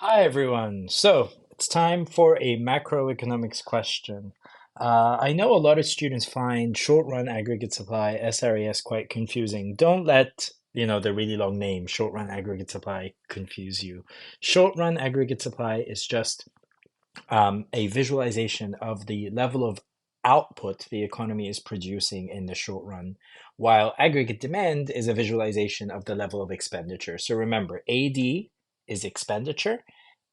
Hi everyone. So it's time for a macroeconomics question. I know a lot of students find short-run aggregate supply, SRAS, quite confusing. Don't let, the really long name, short-run aggregate supply, confuse you. Short-run aggregate supply is just a visualization of the level of output the economy is producing in the short run, while aggregate demand is a visualization of the level of expenditure. So remember, AD is expenditure,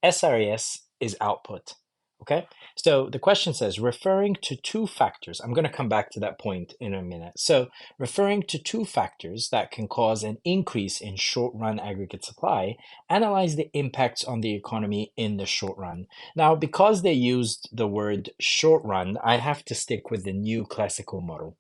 SRES is output. Okay, so the question says, referring to two factors, I'm going to come back to that point in a minute. So referring to two factors that can cause an increase in short-run aggregate supply, analyze the impacts on the economy in the short run. Now, because they used the word short run, I have to stick with the new classical model.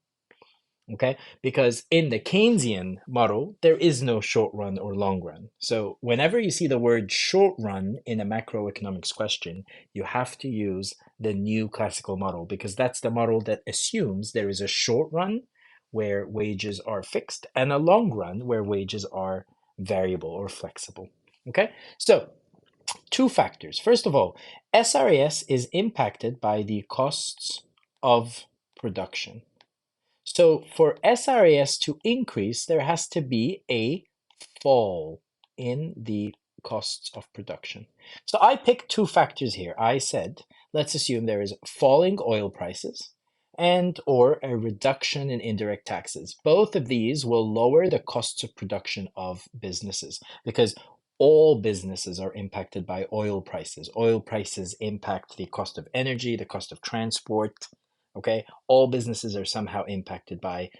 Okay, because in the Keynesian model, there is no short run or long run. So whenever you see the word short run in a macroeconomics question, you have to use the new classical model because that's the model that assumes there is a short run where wages are fixed and a long run where wages are variable or flexible. Okay, so two factors. First of all, SRAS is impacted by the costs of production. So for SRAS to increase, there has to be a fall in the costs of production. So I picked two factors here. I said, let's assume there is falling oil prices and or a reduction in indirect taxes. Both of these will lower the costs of production of businesses because all businesses are impacted by oil prices. Oil prices impact the cost of energy, the cost of transport. Okay, all businesses are somehow impacted by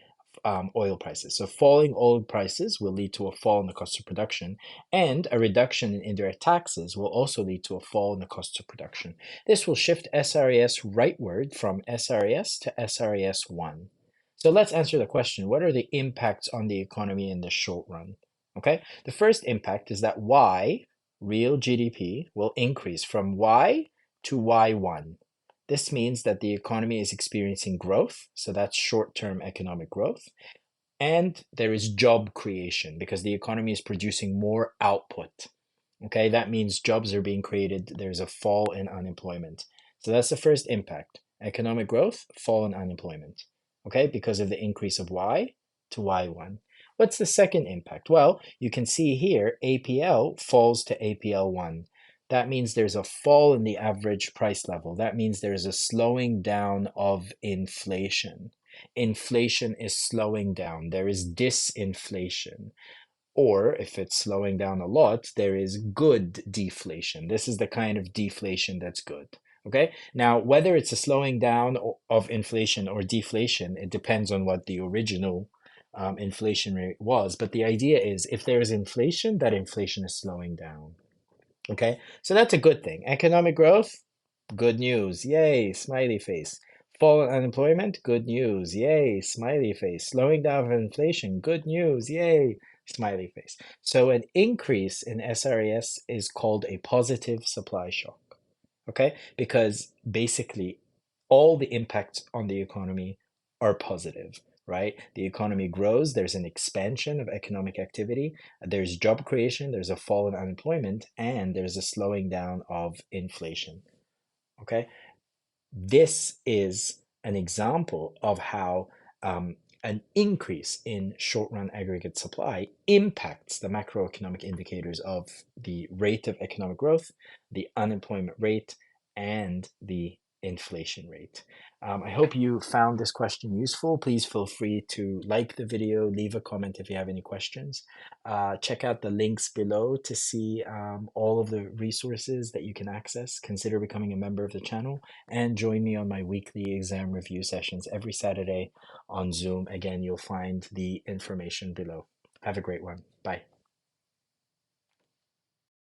oil prices. So falling oil prices will lead to a fall in the cost of production, and a reduction in indirect taxes will also lead to a fall in the cost of production. This will shift SRAS rightward from SRAS to SRAS1. So let's answer the question, what are the impacts on the economy in the short run? Okay, the first impact is that Y, real GDP, will increase from Y to Y1. This means that the economy is experiencing growth, so that's short-term economic growth, and there is job creation because the economy is producing more output. Okay, that means jobs are being created, there's a fall in unemployment. So that's the first impact. Economic growth, fall in unemployment. Okay, because of the increase of Y to Y1. What's the second impact? Well, you can see here APL falls to APL1. That means there's a fall in the average price level. That means there's a slowing down of inflation. Inflation is slowing down. There is disinflation. Or if it's slowing down a lot, there is good deflation. This is the kind of deflation that's good. Okay. Now, whether it's a slowing down of inflation or deflation, it depends on what the original inflation rate was. But the idea is if there is inflation, that inflation is slowing down. Okay. So that's a good thing. Economic growth, good news. Yay, smiley face. Fall in unemployment, good news. Yay, smiley face. Slowing down of inflation, good news. Yay, smiley face. So an increase in SRAS is called a positive supply shock. Okay? Because basically all the impacts on the economy are positive, right? The economy grows, there's an expansion of economic activity, there's job creation, there's a fall in unemployment, and there's a slowing down of inflation. Okay? This is an example of how an increase in short-run aggregate supply impacts the macroeconomic indicators of the rate of economic growth, the unemployment rate, and the inflation rate. I hope you found this question useful. Please feel free to like the video, leave a comment if you have any questions. Check out the links below to see all of the resources that you can access. Consider becoming a member of the channel and join me on my weekly exam review sessions every Saturday on Zoom. Again, you'll find the information below. Have a great one. Bye.